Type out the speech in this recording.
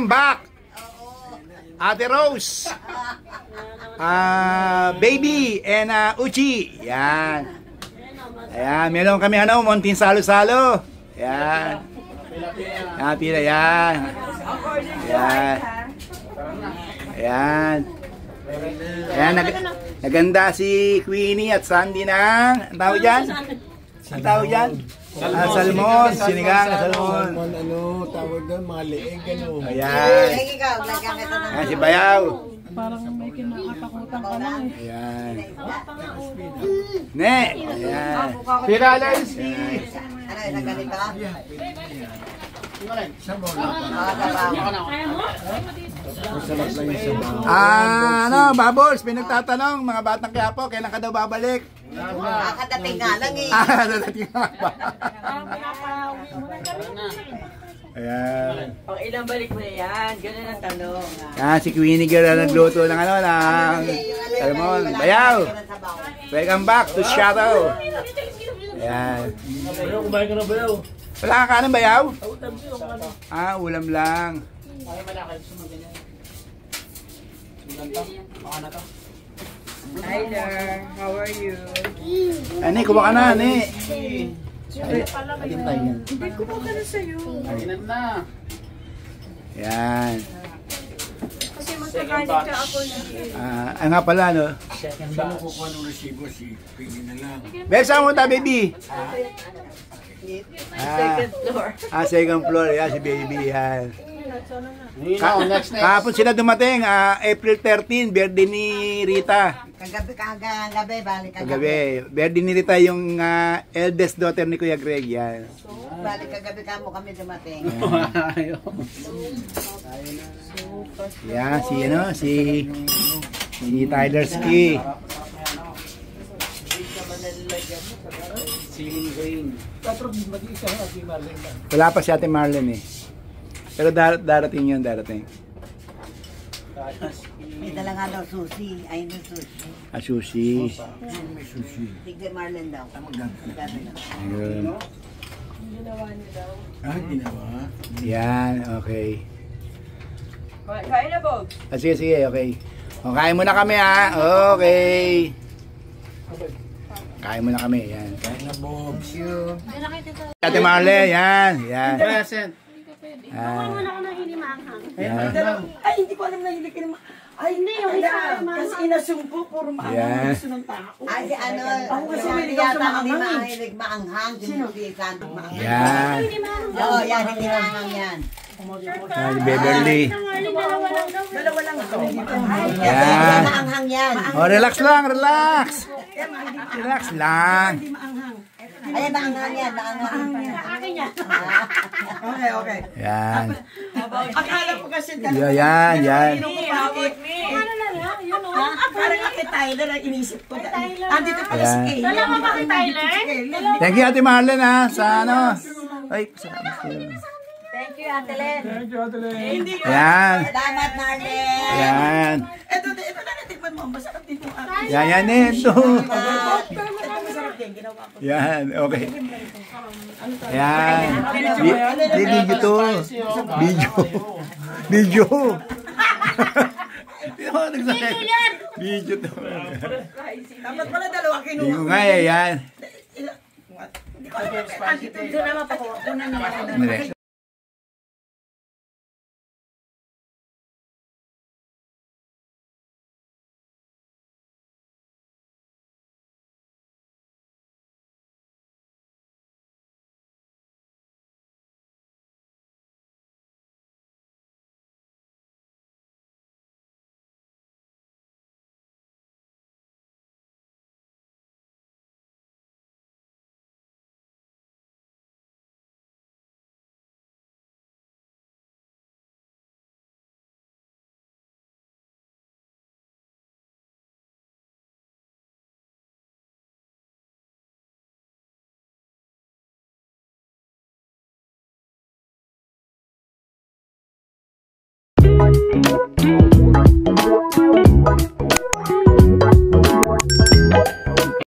welcome back. Ate Rose. Baby and Uchi. Yan. Ayan, meron kami Monting Salo-Salo. Yan. Yan, pila yan. Yan. Ayan. Ayan, naganda si Queenie at Sandy ng, ang tawag dyan? Ang tawag dyan? Salmon, sinigang na salmon. Ano, tawag doon, mga leeg, ano. Ayan. Ayan, si Bayaw. Parang may kinakatakutan ka lang eh. Ayan. Ne. Ayan. Piralanski. Ano, nagganito ka? Ano, Bubbles, pinagtatanong, mga batang Quiapo, kailan ka daw babalik? Kakadating nga lang eh. Dadating nga ba? Ayan. Pang ilang balik mo na yan, ganun ang tanong. Yan, si Queenie girl na nagluto ng salmon. Bayaw. Welcome back to Shadow. Ayan. Kumain ka na ba yaw? Wala kang kanin, Bayaw? Ulam lang. Tyler, how are you? Ani, kumain ka na, Ani. Hindi ko pa ka na sa'yo. Yan. Kasi magkagalit ka ako Nga pala, no? Sino kukuha ng resibo? Si Pili na lang. Besa mo ta, baby. second floor. Second floor. Yan, si baby. Yan. Next. Kahapon sila dumating, April 13, birthday ni Rita. Kagabi, balik Kagabi. Birthday ni Rita yung eldest daughter ni Kuya Greg. Yan. Balik kagabi kamo kami dumating. Yan, si Tyler Ski. Wala pa si Ate Marlene eh. Pero darating yun, darating. May dala nga daw sushi. Ay, no sushi. Sushi. May sushi. Tigre Marlon daw. Ayun. Ginawa niyo daw. Ginawa? Yan, okay. Kain na, Bob. Sige, okay. Kain muna kami Okay. Kain muna kami, yan. Kain na, Bob. Ate Marlene, yan. Present. Ako na ng hinimanghang. Ay, hindi ko alam na hindi ka naman. Ay, hindi yung kasi inasumpo, puro maanghang gusto ng tao. Ay, ano, Ako kasi yung may ligaw sa yata hindi maanghang eh. mahilig maanghang. Sino? Si Sandok maanghang. Yan. Oo, yan, hindi maanghang yan. Si Beverly. Dalawa lang ako. Yan. Maanghang yan. Relax lang, relax. Relax lang. Ay, maanghang yan, maanghang. Okay. Yan. Akala ko kasi Yan. Ano na lang, yun o. Parang kay Tyler ang inisip ko. Andito pala si Kay. Dalawa ba kay Tyler? Thank you, Ate Marlene, sa Ay, salamat. Thank you, Ate Len. Hindi ko. Yan. Salamat, Marlene. Yan. Ito na natikman mo. Masarap din yung akin. Yan, ito. Masarap din, ginawa ko. Yan, okay. Yan. Video to. Video. Video to. Dapat pala dalawa kinuha. Hindi ko nga yan. Hindi ko alam. Doon na mapakuha. Una naman. Thank you.